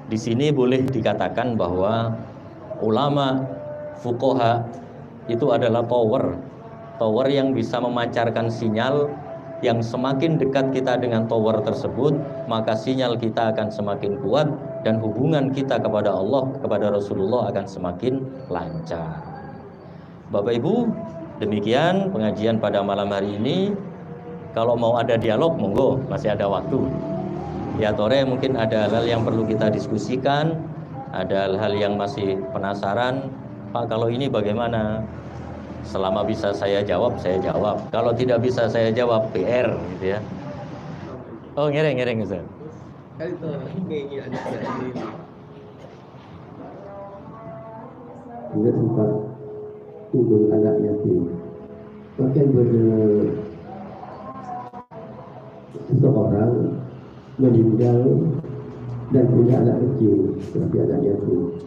di sini boleh dikatakan bahwa ulama fuqaha itu adalah tower yang bisa memancarkan sinyal, yang semakin dekat kita dengan tower tersebut, maka sinyal kita akan semakin kuat dan hubungan kita kepada Allah, kepada Rasulullah akan semakin lancar. Bapak Ibu, demikian pengajian pada malam hari ini. Kalau mau ada dialog, monggo, masih ada waktu. Ya Tore, mungkin ada hal-hal yang perlu kita diskusikan, ada hal-hal yang masih penasaran. Pak, kalau ini bagaimana? Selama bisa saya jawab, saya jawab. Kalau tidak bisa saya jawab, PR gitu ya. Oh, ngereng Ustaz. Juga sempat kubur anak yatim. Bahkan seseorang meninggal dan punya anak kecil, tapi anak yatim.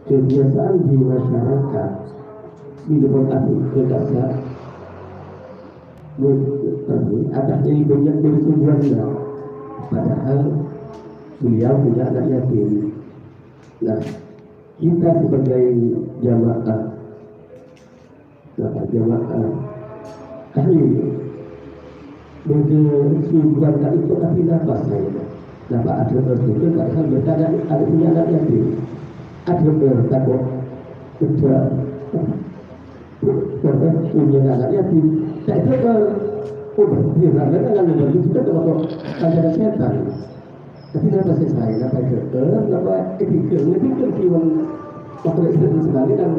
Kebiasaan di masyarakat di depan Afrika atas ini banyak bertujuan, padahal beliau punya anak yatim. Nah, kita sebagai jamaah kami berkesuburan itu tapi nafas saya. Nafas ada berpikir tak sampai ada punya anak yatim. Ada bertakwa sudah punya anak yatim. Saya itu berpikir dengan begitu kalau ada setan. Tapi kenapa saya kenapa kenapa pikir kiwan waktu itu sekali dan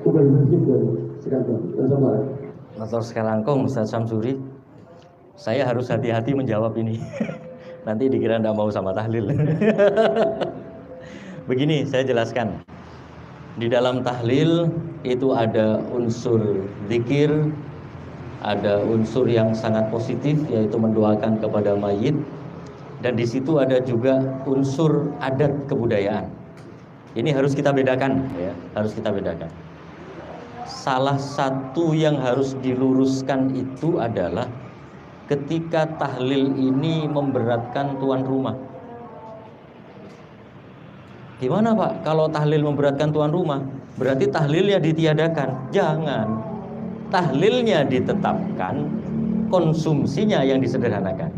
udah berpikir sekarang sama. Motor sekarang Ustaz Samsuri, saya harus hati-hati menjawab ini. Nanti dikira nggak mau sama tahlil. Begini, saya jelaskan. Di dalam tahlil itu ada unsur zikir, ada unsur yang sangat positif yaitu mendoakan kepada mayit, dan di situ ada juga unsur adat kebudayaan. Ini harus kita bedakan, ya, harus kita bedakan. Salah satu yang harus diluruskan itu adalah ketika tahlil ini memberatkan tuan rumah. Gimana Pak? Kalau tahlil memberatkan tuan rumah, berarti tahlilnya ditiadakan. Jangan. Tahlilnya ditetapkan, konsumsinya yang disederhanakan.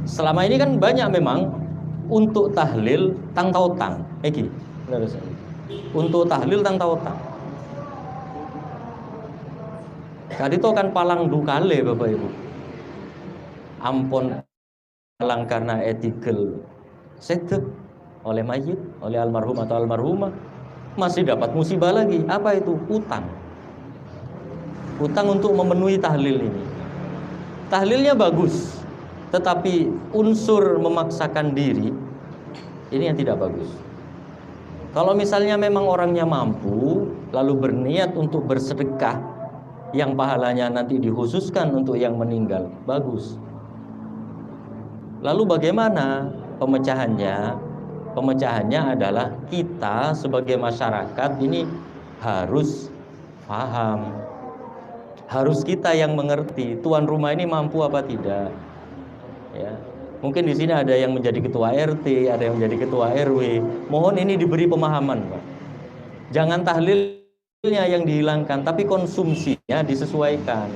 Selama ini kan banyak memang untuk tahlil tang tautang. Untuk tahlil tang tautang. Tadi itu kan palang dukale Bapak Ibu. Ampun palang karena etikal sedek oleh mayit, oleh almarhum atau almarhumah, masih dapat musibah lagi. Apa itu? Utang. Utang untuk memenuhi tahlil ini. Tahlilnya bagus, tetapi unsur memaksakan diri ini yang tidak bagus. Kalau misalnya memang orangnya mampu lalu berniat untuk bersedekah yang pahalanya nanti dikhususkan untuk yang meninggal, bagus. Lalu bagaimana pemecahannya? Pemecahannya adalah kita sebagai masyarakat ini harus paham, harus kita yang mengerti tuan rumah ini mampu apa tidak. Ya, mungkin di sini ada yang menjadi ketua RT, ada yang menjadi ketua RW. Mohon ini diberi pemahaman, Pak. Jangan tahlilnya yang dihilangkan, tapi konsumsinya disesuaikan.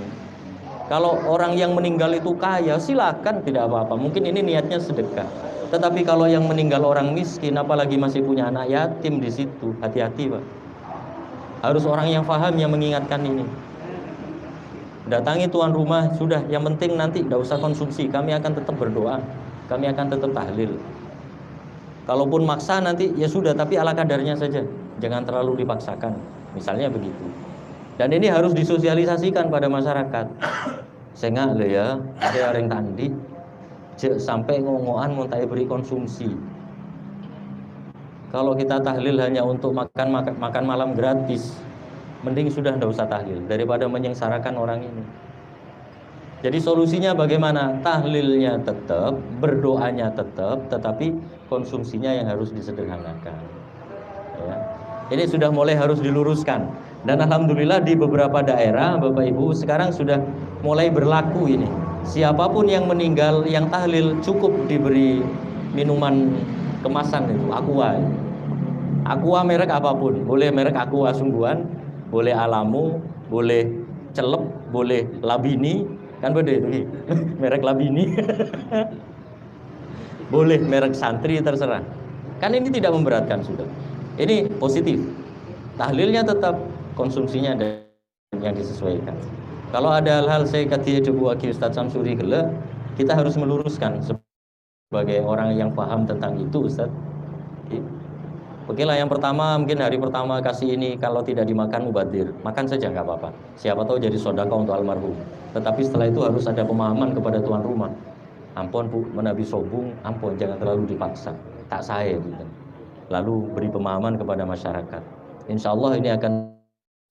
Kalau orang yang meninggal itu kaya, silakan, tidak apa-apa. Mungkin ini niatnya sedekah. Tetapi kalau yang meninggal orang miskin, apalagi masih punya anak yatim di situ, hati-hati, Pak. Harus orang yang paham yang mengingatkan ini. Datangi tuan rumah, sudah, yang penting nanti tidak usah konsumsi, kami akan tetap berdoa, kami akan tetap tahlil. Kalaupun maksa nanti ya sudah, tapi ala kadarnya saja, jangan terlalu dipaksakan, misalnya begitu. Dan ini harus disosialisasikan pada masyarakat. Saya nggak le ya, ada orang tandi, sampai ngongoan mau tak beri konsumsi. Kalau kita tahlil hanya untuk makan malam gratis, mending sudah tidak usah tahlil daripada menyengsarakan orang ini. Jadi solusinya bagaimana? Tahlilnya tetap, berdoanya tetap, tetapi konsumsinya yang harus disederhanakan. Ya. Ini sudah mulai harus diluruskan. Dan alhamdulillah di beberapa daerah Bapak Ibu sekarang sudah mulai berlaku ini. Siapapun yang meninggal yang tahlil cukup diberi minuman kemasan itu, aqua. Aqua merek apapun, boleh merek aqua sungguhan, boleh Alamu, boleh Celep, boleh Labini, kan beda itu merek Labini. Boleh merek Santri, terserah. Kan ini tidak memberatkan sudah. Ini positif. Tahlilnya tetap, konsumsinya ada yang disesuaikan. Kalau ada hal-hal saya kata coba Ustaz Samsuri gele, kita harus meluruskan sebagai orang yang paham tentang itu, Ustaz. Oke lah, yang pertama mungkin hari pertama kasih ini kalau tidak dimakan mubadir, makan saja nggak apa-apa. Siapa tahu jadi sedekah untuk almarhum. Tetapi setelah itu harus ada pemahaman kepada tuan rumah. Ampun Bu, menabi sobung, ampun jangan terlalu dipaksa. Tak saya gitu. Lalu beri pemahaman kepada masyarakat. Insya Allah ini akan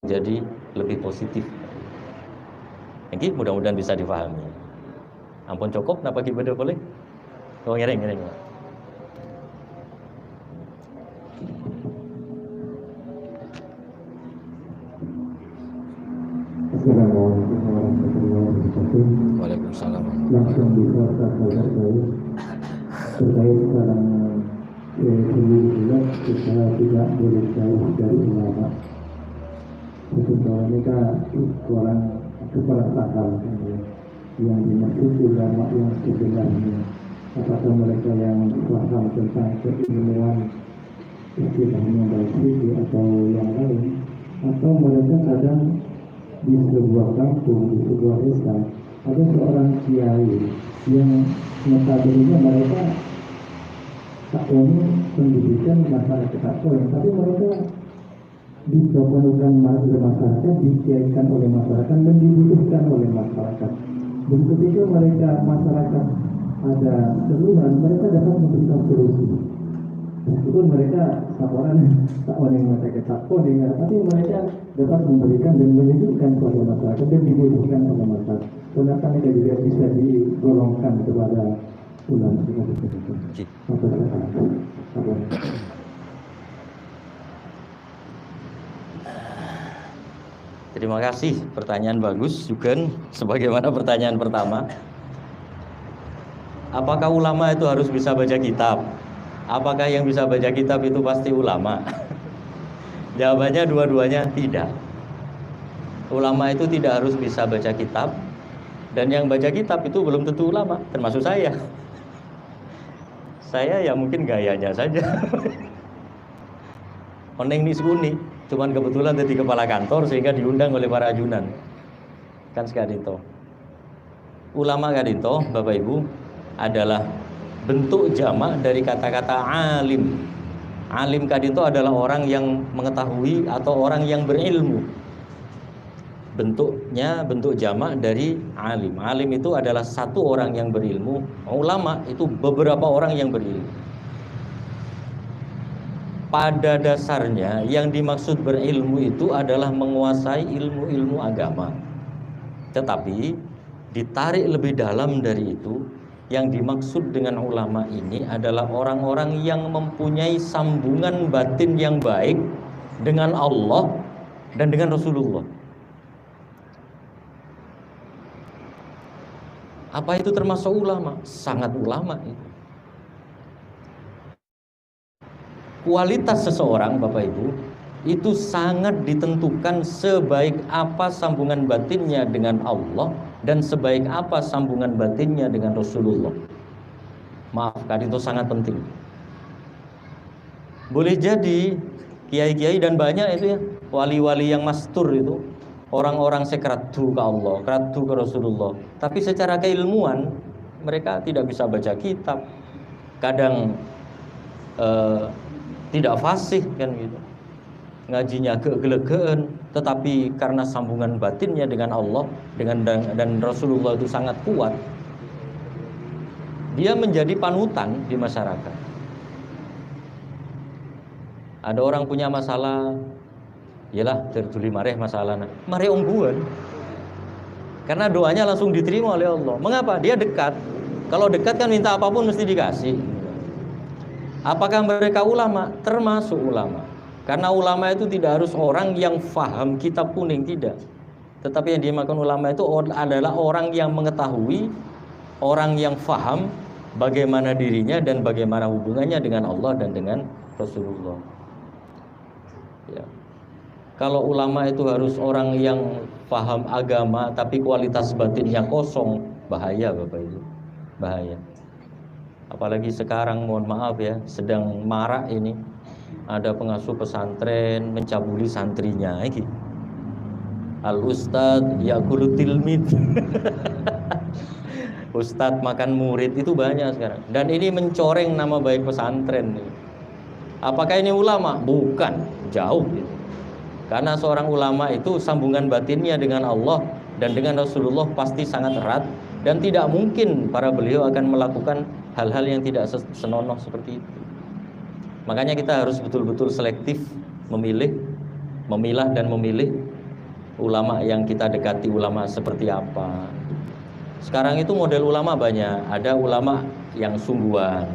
jadi lebih positif. Ini mudah-mudahan bisa difahami. Ampun cukup, napa kita boleh? Oh ngereng. Assalamualaikum warahmatullahi wabarakatuh. Waalaikumsalam. Langsung bisa saya terkait sekarang seluruh kita tidak boleh jauh dari ulama. Sebetulnya orang keperasaan yang dimaksud ulama yang sebenarnya, apakah mereka yang paham tentang keilmuan istilahnya baik atau yang lain, atau mereka kadang di sebuah kampung, di sebuah desa ada seorang kiai yang notabene mereka tak punya pendidikan masyarakat tak punya, tapi mereka dicobakan oleh masyarakat, dikiaikan oleh masyarakat dan dibutuhkan oleh masyarakat. Dan ketika masyarakat ada keluhan, mereka dapat memberikan solusi. Meskipun mereka tak orang yang mereka tak punya, tapi mereka dapat memberikan dan menunjukkan kepada masyarakat dan dibutuhkan oleh masyarakat. Kenapa mereka juga bisa digolongkan kepada ulama itu? Terima kasih, pertanyaan bagus juga sebagaimana pertanyaan pertama. Apakah ulama itu harus bisa baca kitab? Apakah yang bisa baca kitab itu pasti ulama? Jawabannya dua-duanya tidak. Ulama itu tidak harus bisa baca kitab, dan yang baca kitab itu belum tentu ulama, termasuk saya. Saya ya mungkin gayanya saja. Oneng nisuni, cuman kebetulan jadi kepala kantor sehingga diundang oleh para ajunan. Kan sekadito. Ulama kadito, Bapak Ibu, adalah bentuk jamak dari kata-kata alim. Alim kadito adalah orang yang mengetahui atau orang yang berilmu. Bentuknya bentuk jamak dari alim. Alim itu adalah satu orang yang berilmu. Ulama itu beberapa orang yang berilmu. Pada dasarnya yang dimaksud berilmu itu adalah menguasai ilmu-ilmu agama. Tetapi ditarik lebih dalam dari itu, yang dimaksud dengan ulama ini adalah orang-orang yang mempunyai sambungan batin yang baik dengan Allah dan dengan Rasulullah. Apa itu termasuk ulama? Sangat ulama itu. Kualitas seseorang, Bapak Ibu, itu sangat ditentukan sebaik apa sambungan batinnya dengan Allah dan sebaik apa sambungan batinnya dengan Rasulullah. Maafkan, itu sangat penting. Boleh jadi kiai-kiai dan banyak itu ya, wali-wali yang mastur itu, orang-orang sekratu ke Allah, kratu ke Rasulullah, tapi secara keilmuan mereka tidak bisa baca kitab, kadang tidak fasih kan gitu, ngajinya kegelegean, tetapi karena sambungan batinnya dengan Allah dan Rasulullah itu sangat kuat, dia menjadi panutan di masyarakat. Ada orang punya masalah, yalah tertuli mareh masalahnya, mareh ongguan, karena doanya langsung diterima oleh Allah. Mengapa? Dia dekat. Kalau dekat kan minta apapun mesti dikasih. Apakah mereka ulama? Termasuk ulama. Karena ulama itu tidak harus orang yang faham kitab kuning, tidak. Tetapi yang dimaksud ulama itu adalah orang yang mengetahui, orang yang faham bagaimana dirinya dan bagaimana hubungannya dengan Allah dan dengan Rasulullah. Ya. Kalau ulama itu harus orang yang paham agama tapi kualitas batinnya kosong, bahaya Bapak Ibu, bahaya. Apalagi sekarang, mohon maaf ya, sedang marak ini, ada pengasuh pesantren mencabuli santrinya, iki. Al Ustad yakulu tilmid. Ustadz makan murid, itu banyak sekarang. Dan ini mencoreng nama baik pesantren. Apakah ini ulama? Bukan, jauh. Karena seorang ulama itu sambungan batinnya dengan Allah dan dengan Rasulullah pasti sangat erat. Dan tidak mungkin para beliau akan melakukan hal-hal yang tidak senonoh seperti itu. Makanya kita harus betul-betul selektif memilih, memilah dan memilih ulama yang kita dekati, ulama seperti apa. Sekarang itu model ulama banyak. Ada ulama yang sungguhan,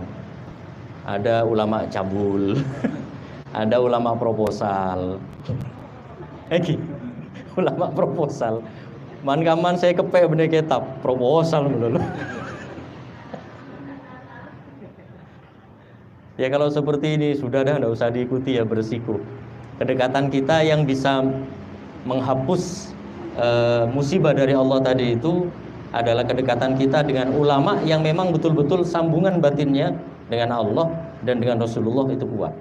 ada ulama cabul, ada ulama proposal. Ulama proposal. Man-kaman saya kepek bener kitab proposal dulu. Ya kalau seperti ini sudah dah, enggak usah diikuti ya, beresiko. Kedekatan kita yang bisa menghapus musibah dari Allah tadi itu adalah kedekatan kita dengan ulama yang memang betul-betul sambungan batinnya dengan Allah dan dengan Rasulullah itu kuat.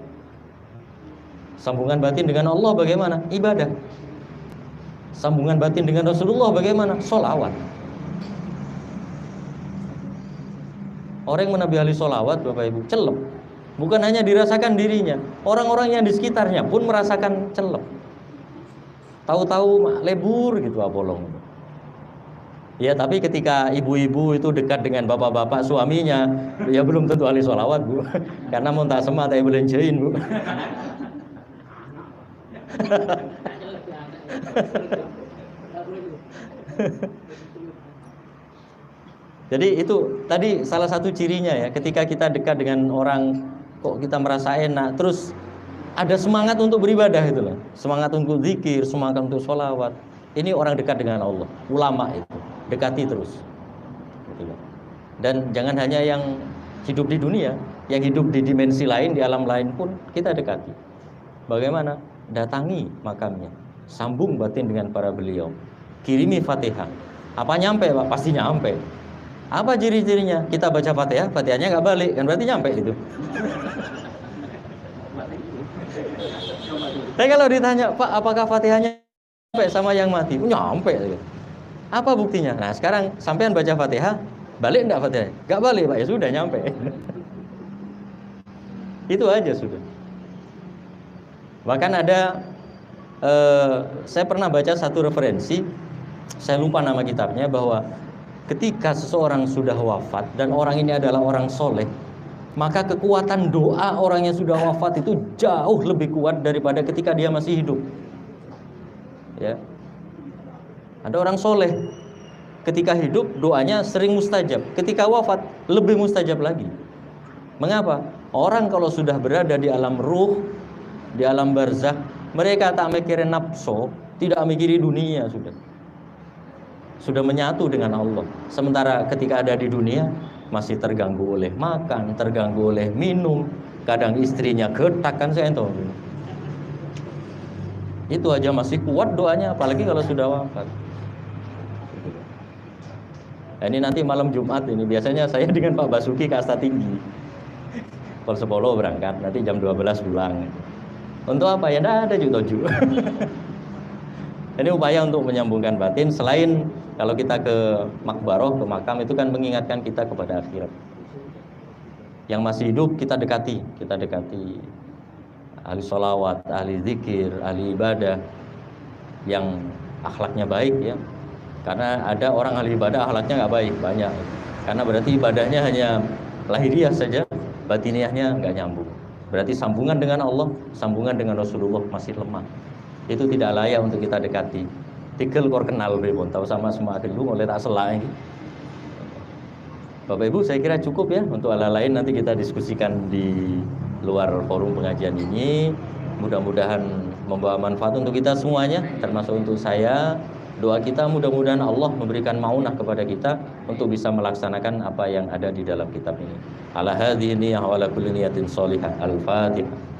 Sambungan batin dengan Allah bagaimana? Ibadah. Sambungan batin dengan Rasulullah bagaimana? Sholawat. Orang yang menabihali sholawat Bapak Ibu, celep. Bukan hanya dirasakan dirinya, orang-orang yang di sekitarnya pun merasakan celep. Tahu-tahu lebur gitu apolong. Ya tapi ketika ibu-ibu itu dekat dengan bapak-bapak suaminya, ya belum tentu ahli sholawat Bu. Karena mau tak semat saya belenjain Bu. Jadi itu tadi salah satu cirinya ya, ketika kita dekat dengan orang kok kita merasa enak, terus ada semangat untuk beribadah itu loh, semangat untuk zikir, semangat untuk sholawat. Ini orang dekat dengan Allah, ulama itu dekati terus. Gitu loh. Dan jangan hanya yang hidup di dunia, yang hidup di dimensi lain, di alam lain pun kita dekati. Bagaimana? Datangi makamnya, sambung batin dengan para beliau, kirimi Fatihah. Apa nyampe Pak? Pasti nyampe. Apa ciri-cirinya? Kita baca Fatihah, Fatihahnya nggak balik, kan berarti nyampe itu. Tapi kalau ditanya, Pak, apakah Fatihahnya nyampe sama yang mati? Nyampe. Apa buktinya? Nah sekarang sampean baca Fatihah, balik nggak Fatihah? Nggak balik Pak, ya sudah nyampe. Itu aja sudah. Bahkan ada, saya pernah baca satu referensi, saya lupa nama kitabnya, bahwa ketika seseorang sudah wafat dan orang ini adalah orang soleh, maka kekuatan doa orang yang sudah wafat itu jauh lebih kuat daripada ketika dia masih hidup. Ya, ada orang soleh, ketika hidup doanya sering mustajab, ketika wafat lebih mustajab lagi. Mengapa? Orang kalau sudah berada di alam ruh, di alam barzakh, mereka tak mikirin nafsu, tidak mikiri dunia, sudah menyatu dengan Allah. Sementara ketika ada di dunia masih terganggu oleh makan, terganggu oleh minum, kadang istrinya getak, kan saya tahu. Itu aja masih kuat doanya, apalagi kalau sudah wafat. Nah, ini nanti malam Jumat ini biasanya saya dengan Pak Basuki ke Asta Tinggi. Pol 10 berangkat, nanti jam 12 pulang. Untuk apa ya? Nggak ada juga. Ini upaya untuk menyambungkan batin. Selain kalau kita ke makbaroh, ke makam, itu kan mengingatkan kita kepada akhirat. Yang masih hidup kita dekati ahli sholawat, ahli zikir, ahli ibadah yang akhlaknya baik ya. Karena ada orang ahli ibadah akhlaknya nggak baik, banyak. Karena berarti ibadahnya hanya lahiriah saja, batiniahnya nggak nyambung. Berarti sambungan dengan Allah, sambungan dengan Rasulullah masih lemah. Itu tidak layak untuk kita dekati. Tikel kor kenal pripun, tahu sama semua dulu oleh tak selai. Bapak Ibu, saya kira cukup ya. Untuk hal lain nanti kita diskusikan di luar forum pengajian ini. mudah-mudahan membawa manfaat untuk kita semuanya, termasuk untuk saya. Doa kita mudah-mudahan Allah memberikan maunah kepada kita untuk bisa melaksanakan apa yang ada di dalam kitab ini. Ala hadhihi niyyah wa ala kulli niyatin shalihah. Al-Fatihah.